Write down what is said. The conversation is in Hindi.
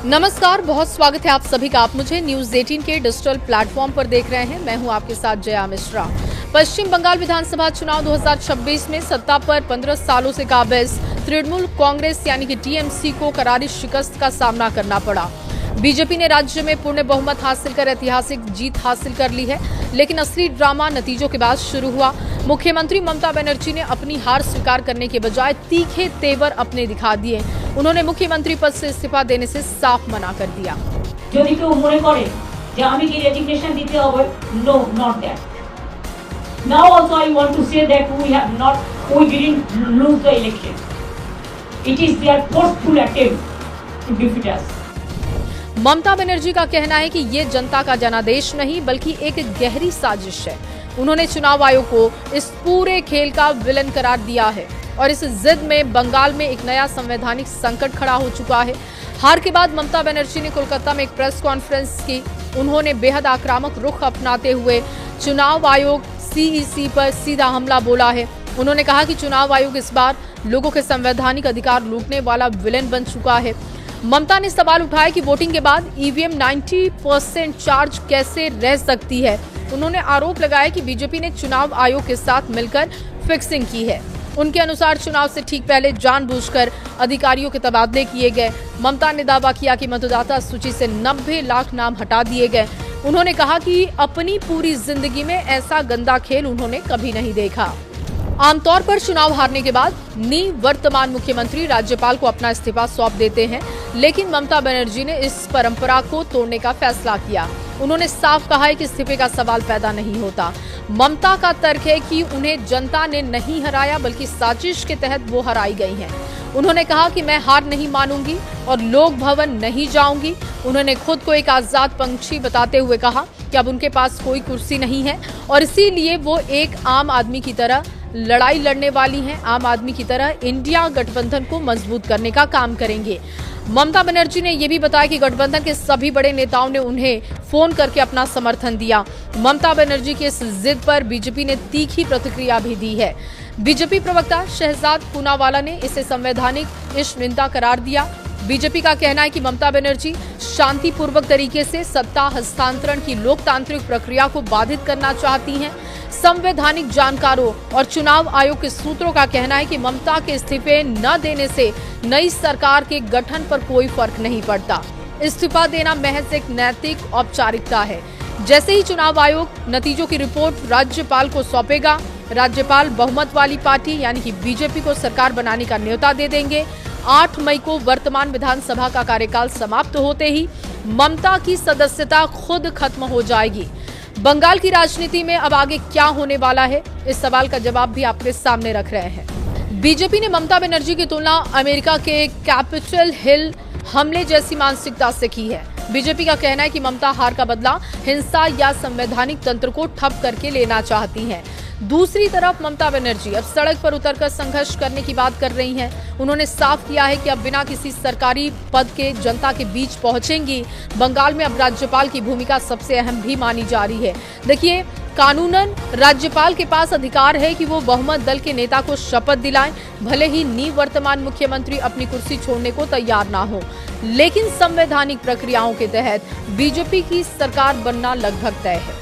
नमस्कार, बहुत स्वागत है आप सभी का। आप मुझे न्यूज 18 के डिजिटल प्लेटफॉर्म पर देख रहे हैं। मैं हूं आपके साथ जया मिश्रा। पश्चिम बंगाल विधानसभा चुनाव 2026 में सत्ता पर 15 सालों से काबिज तृणमूल कांग्रेस यानी कि टीएमसी को करारी शिकस्त का सामना करना पड़ा। बीजेपी ने राज्य में पूर्ण बहुमत हासिल कर ऐतिहासिक जीत हासिल कर ली है, लेकिन असली ड्रामा नतीजों के बाद शुरू हुआ। मुख्यमंत्री ममता बनर्जी ने अपनी हार स्वीकार करने के बजाय तीखे तेवर अपने दिखा दिए। उन्होंने मुख्यमंत्री पद से इस्तीफा देने से साफ मना कर दिया। যদি কেউ মনে করে যে আমি কি রেজিগনেশন দিতে হবে, no, not that. Now also I want to say that we didn't lose the election. It is their forceful attempt to defeat us. Mamata Banerjee का कहना है कि ये जनता का जनादेश नहीं बल्कि एक गहरी साजिश है। उन्होंने चुनाव आयोग को इस पूरे खेल का विलन करार दिया है और इस जिद में बंगाल में एक नया संवैधानिक संकट खड़ा हो चुका है। हार के बाद ममता बनर्जी ने कोलकाता में एक प्रेस कॉन्फ्रेंस की। उन्होंने बेहद आक्रामक रुख अपनाते हुए चुनाव आयोग सीईसी पर सीधा हमला बोला है। उन्होंने कहा कि चुनाव आयोग इस बार लोगों के संवैधानिक अधिकार लूटने वाला विलेन बन चुका है। ममता ने सवाल उठाया कि वोटिंग के बाद ईवीएम 90% चार्ज कैसे रह सकती है। उन्होंने आरोप लगाया कि बीजेपी ने चुनाव आयोग के साथ मिलकर फिक्सिंग की है। उनके अनुसार चुनाव से ठीक पहले जानबूझकर अधिकारियों के तबादले किए गए। ममता ने दावा किया कि मतदाता सूची से 90 लाख नाम हटा दिए गए। उन्होंने कहा कि अपनी पूरी जिंदगी में ऐसा गंदा खेल उन्होंने कभी नहीं देखा। आमतौर पर चुनाव हारने के बाद निवर्तमान मुख्यमंत्री राज्यपाल को अपना इस्तीफा सौंप देते हैं, लेकिन ममता बनर्जी ने इस परंपरा को तोड़ने का फैसला किया। उन्होंने साफ कहा है कि इस्तीफे का सवाल पैदा नहीं होता। ममता का तर्क है कि उन्हें जनता ने नहीं हराया बल्कि साजिश के तहत वो हराई गई हैं। उन्होंने कहा कि मैं हार नहीं मानूंगी और लोक भवन नहीं जाऊंगी। उन्होंने खुद को एक आजाद पंछी बताते हुए कहा कि अब उनके पास कोई कुर्सी नहीं है और इसीलिए वो एक आम आदमी की तरह लड़ाई लड़ने वाली हैं। आम आदमी की तरह इंडिया गठबंधन को मजबूत करने का काम करेंगे। ममता बनर्जी ने यह भी बताया कि गठबंधन के सभी बड़े नेताओं ने उन्हें फोन करके अपना समर्थन दिया। ममता बनर्जी की इस जिद पर बीजेपी ने तीखी प्रतिक्रिया भी दी है। बीजेपी प्रवक्ता शहजाद पूनावाला ने इसे संवैधानिक निंदा करार दिया। बीजेपी का कहना है कि ममता बनर्जी शांतिपूर्वक तरीके से सत्ता हस्तांतरण की लोकतांत्रिक प्रक्रिया को बाधित करना चाहती हैं। संवैधानिक जानकारों और चुनाव आयोग के सूत्रों का कहना है कि ममता के इस्तीफे न देने से नई सरकार के गठन पर कोई फर्क नहीं पड़ता। इस्तीफा देना महज एक नैतिक औपचारिकता है। जैसे ही चुनाव आयोग नतीजों की रिपोर्ट राज्यपाल को सौंपेगा, राज्यपाल बहुमत वाली पार्टी यानी कि बीजेपी को सरकार बनाने का न्योता दे देंगे। 8 मई को वर्तमान विधानसभा का कार्यकाल समाप्त होते ही ममता की सदस्यता खुद खत्म हो जाएगी। बंगाल की राजनीति में अब आगे क्या होने वाला है, इस सवाल का जवाब भी आपके सामने रख रहे हैं। बीजेपी ने ममता बनर्जी की तुलना अमेरिका के कैपिटल हिल हमले जैसी मानसिकता से की है। बीजेपी का कहना है कि ममता हार का बदला हिंसा या संवैधानिक तंत्र को ठप करके लेना चाहती हैं। दूसरी तरफ ममता बनर्जी अब सड़क पर उतरकर संघर्ष करने की बात कर रही हैं। उन्होंने साफ किया है कि अब बिना किसी सरकारी पद के जनता के बीच पहुंचेंगी। बंगाल में अब राज्यपाल की भूमिका सबसे अहम भी मानी जा रही है। देखिए, कानूनन राज्यपाल के पास अधिकार है कि वो बहुमत दल के नेता को शपथ दिलाएं, भले ही निवर्तमान मुख्यमंत्री अपनी कुर्सी छोड़ने को तैयार ना हो। लेकिन संवैधानिक प्रक्रियाओं के तहत बीजेपी की सरकार बनना लगभग तय है।